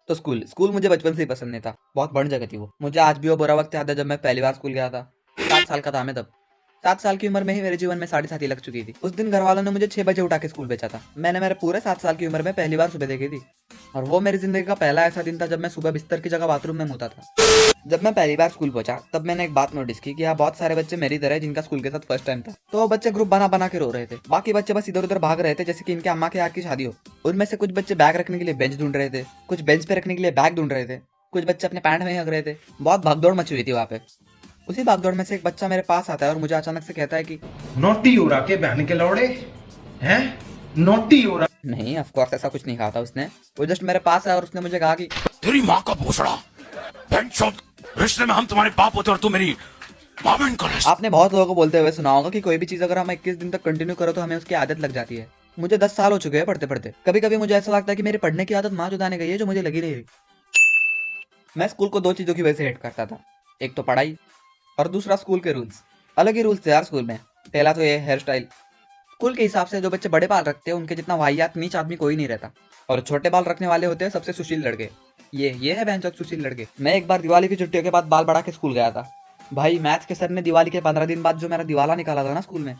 तो school school मुझे बचपन से ही पसंद नहीं था। बहुत बड़ी जगह थी वो। मुझे आज भी वो बुरा वक्त याद है जब मैं पहली बार स्कूल गया था। 7 साल का था मैं तब। 7 साल की उम्र में ही मेरे जीवन में साढ़े साथी लग चुकी थी। उस दिन घर वालों ने मुझे 6 बजे उठा के स्कूल भेजा था। मैंने मेरे पूरे 7 साल की उम्र में पहली बार सुबह देखी थी। और वो मेरी जिंदगी का पहला ऐसा दिन था जब मैं सुबह बिस्तर की जगह बाथरूम में मुता था। जब मैं पहली बार स्कूल पहुंचा तब मैंने एक बात नोटिस की कि यहाँ बहुत सारे बच्चे मेरी तरह जिनका स्कूल के साथ फर्स्ट टाइम था। तो वो बच्चे ग्रुप बना बना के रो रहे थे। बाकी बच्चे बस इधर उधर भाग रहे थे जैसे कि इनके अम्मा के यार की शादी हो। उनमें से कुछ बच्चे बैग रखने के लिए बेंच ढूंढ रहे थे, कुछ बेंच पे रखने के लिए बैग ढूंढ रहे थे, कुछ बच्चे अपने पैंट में हग रहे थे। बहुत भागदौड़ मची हुई थी वहाँ पे। उसी भागदौड़ में से एक बच्चा मेरे पास आता है और मुझे अचानक से कहता है कि नोटी हो रहा के बहन के लौड़े हैं, नोटी हो रहा। नहीं, ऑफ कोर्स ऐसा कुछ नहीं कहा था उसने। वो जस्ट मेरे पास आया और उसने मुझे कहा कि तेरी माँ का भोसड़ा, रिश्ते में हम तुम्हारे बाप होते और तू मेरी माँ बहन का रिश्ता। आपने बहुत लोगों को बोलते हुए सुना होगा कि कोई भी चीज अगर हम 21 दिन तक कंटिन्यू करो तो हमें उसकी आदत लग जाती है। मुझे 10 साल हो चुके हैं पढ़ते पढ़ते। कभी कभी मुझे ऐसा लगता है कि मेरी पढ़ने की आदत माँ चुदाने गई है जो मुझे लगी नहीं रही। मैं स्कूल को 2 चीजों की वजह से हेट करता था। एक तो पढ़ाई और दूसरा स्कूल के रूल्स। अलग ही रूल्स थे यार स्कूल में। पहला तो ये हेयर स्टाइल। स्कूल के हिसाब से जो बच्चे बड़े बाल रखते हैं उनके जितना वाहियात नीच आदमी कोई नहीं रहता। और छोटे बाल रखने वाले होते हैं सबसे सुशील लड़के। ये है बहनचोद सुशील लड़के। मैं एक बार दिवाली की छुट्टियों के बाद बाल बढ़ा के स्कूल गया था। भाई मैथ्स के सर ने दिवाली के 15 दिन बाद जो मेरा दिवाला निकाला था ना स्कूल में,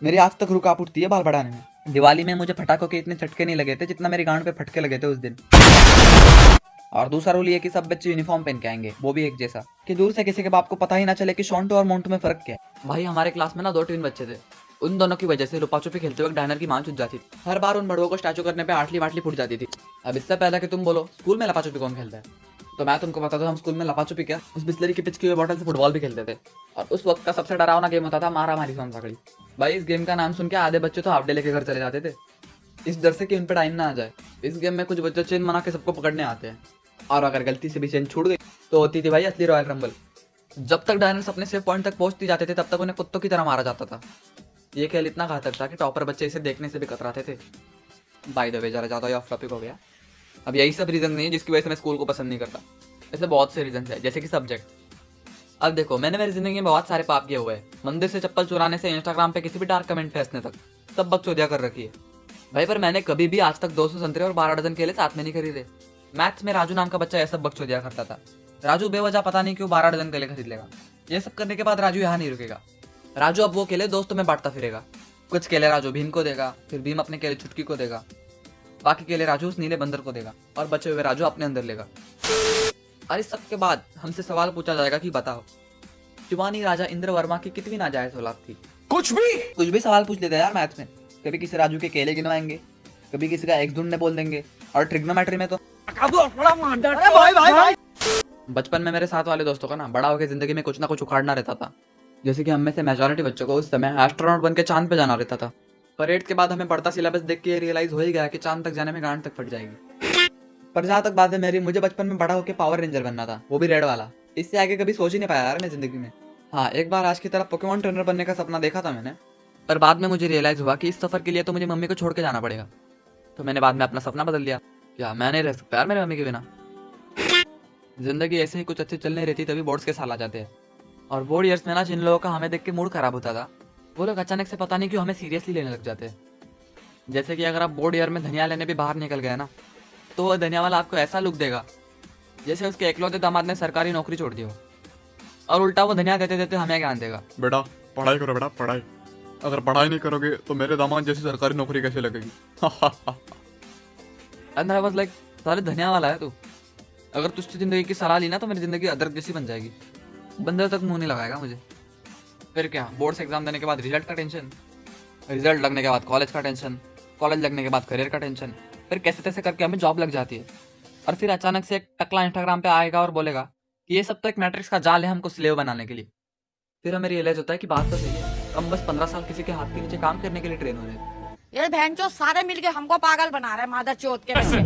मेरी आज तक रुकावट उठती है बाल बढ़ाने में। दिवाली में मुझे फटाकों के इतने झटके नहीं लगे थे जितना मेरी गांड पे फटके लगे थे उस दिन। और दूसरा रूल ये कि सब बच्चे यूनिफॉर्म पहन के आएंगे, वो भी एक जैसा, कि दूर से किसी के बाप को पता ही ना चले कि शोंटू और मोंटू में फर्क क्या है। भाई हमारे क्लास में ना 2 ट्विन बच्चे थे। उन दोनों की वजह से लुपा छुपी खेलते वक्त डायनर की मान छूट जाती थी। हर बार उन बड़ों को स्टैचू करने पे आटली वाटली फूट जाती थी। अब इससे पहले कि तुम बोलो स्कूल में लपा छुपी कौन खेलता है, तो मैं तुमको बता दूं हम स्कूल में लपा छुपी क्या उस बिस्लरी की पिच की हुई बोतल से फुटबॉल भी खेलते थे। और उस वक्त का सबसे डरावना गेम होता था मारा मारी सोन पकड़ी। भाई इस गेम का नाम सुन के आधे बच्चे तो हाफ डे लेके घर चले जाते थे, इस डर से कि उन पे टाइम ना आ जाए। इस गेम में कुछ बच्चे चेन बना के सबको पकड़ने आते हैं, और अगर गलती से भी चेन छूट गई तो होती थी भाई असली रॉयल रंबल। जब तक डायनर्स अपने सेफ पॉइंट तक पहुंचती जाते थे तब तक उन्हें कुत्तों की तरह मारा जाता था। ये खेल इतना घातक था कि टॉपर बच्चे इसे देखने से भी कतराते थे। बाय द वे जरा ज्यादा ऑफ टॉपिक हो गया। अब यही सब रीजन नहीं है जिसकी वजह से मैं स्कूल को पसंद नहीं करता। ऐसे बहुत से रीजन है, जैसे कि सब्जेक्ट। अब देखो मैंने मेरी जिंदगी में बहुत सारे पाप किए हुए हैं। मंदिर से चप्पल चुराने से इंस्टाग्राम पे किसी भी डार्क कमेंट फेंकने तक सब बकचोदिया कर रखी है भाई। पर मैंने कभी भी आज तक 200 संतरे और 12 डजन केले साथ में नहीं खरीदे। मैथ्स में राजू नाम का बच्चा ऐसा बकचोदिया करता था। राजू बेवजह पता नहीं क्यों 12 डजन केले खरीद लेगा। ये सब करने के बाद राजू यहाँ नहीं रुकेगा। राजू अब वो केले दोस्तों में बांटता फिरेगा। कुछ केले राजू भीम को देगा, फिर भीम अपने केले छुटकी को देगा, बाकी केले राजू उस नीले बंदर को देगा, और बचे हुए राजू अपने अंदर लेगा। और इस सब के बाद हमसे सवाल पूछा जाएगा कि बताओ शिवानी राजा इंद्र वर्मा की कितनी नाजायज औलाद थी। कुछ भी सवाल पूछ लेते हैं यार मैथ्स में। कभी किसी राजू के केले गिनवाएंगे, कभी किसी का एक्स ढूंढने बोल देंगे, और ट्रिग्नोमेट्री में तो बचपन में मेरे साथ वाले दोस्तों का ना बड़ा होकर जिंदगी में कुछ ना कुछ उखाड़ना रहता था। जैसे कि हम में से मेजॉरिटी बच्चों को उस समय एस्ट्रोनॉट बन के चांद पे जाना रहता था। पर 8th के बाद हमें बढ़ता सिलेबस देख के रियलाइज हो ही गया कि चांद तक जाने में गांड तक फट जाएगी। पर जहाँ तक बात है मेरी, मुझे बचपन में बड़ा होकर पावर रेंजर बनना था, वो भी रेड वाला। इससे आगे कभी सोच ही नहीं पाया यार मैं जिंदगी में। हाँ, एक बार आज की तरह पोकेमॉन ट्रेनर बनने का सपना देखा था मैंने, पर बाद में मुझे रियलाइज हुआ कि इस सफर के लिए तो मुझे मम्मी को छोड़ के जाना पड़ेगा। तो मैंने बाद में अपना सपना बदल लिया। क्या मैं नहीं रह सकता यार मेरी मम्मी के बिना। जिंदगी ऐसे ही कुछ अच्छी चल नहीं रहती तभी बोर्ड्स के साल आ जाते हैं। और बोर्ड ईयर्स में ना जिन लोगों का हमें देख के मूड खराब होता था वो लोग अचानक से पता नहीं क्यों हमें सीरियसली लेने लग जाते हैं। जैसे कि अगर आप बोर्ड ईयर में धनिया लेने भी बाहर निकल गए ना, तो वह धनिया वाला आपको ऐसा लुक देगा जैसे उसके इकलौते दामाद ने सरकारी नौकरी छोड़ दी हो। और उल्टा वो धनिया देते देते हमें ज्ञान देगा, बेटा पढ़ाई करो बेटा पढ़ाई, अगर पढ़ाई नहीं करोगे तो मेरे दामाद जैसी सरकारी नौकरी कैसे लगेगी। एंड आई वाज लाइक साले धनिया वाला है तू। अगर तुझसे जिंदगी की सलाह ली ना तो मेरी जिंदगी अदरक जैसी बन जाएगी। बंदर तक मुंह नहीं लगाएगा मुझे। फिर क्या, बोर्ड्स एग्जाम देने के बाद रिजल्ट का टेंशन, रिजल्ट लगने के बाद कॉलेज का टेंशन, कॉलेज लगने के बाद करियर का टेंशन, फिर कैसे तैसे करके हमें जॉब लग जाती है। और फिर अचानक से एक टकला इंस्टाग्राम पे आएगा और बोलेगा कि ये सब तो एक मैट्रिक्स का जाल है हमको स्लेव बनाने के लिए। फिर हमें रियलाइज होता है कि बात तो सही है, हम बस 15 साल किसी के हाथ के नीचे काम करने के लिए ट्रेन हो रहे हैं। ये बहनचोद सारे मिलके हमको पागल बना रहे हैं, मादर चोद के बच्चे।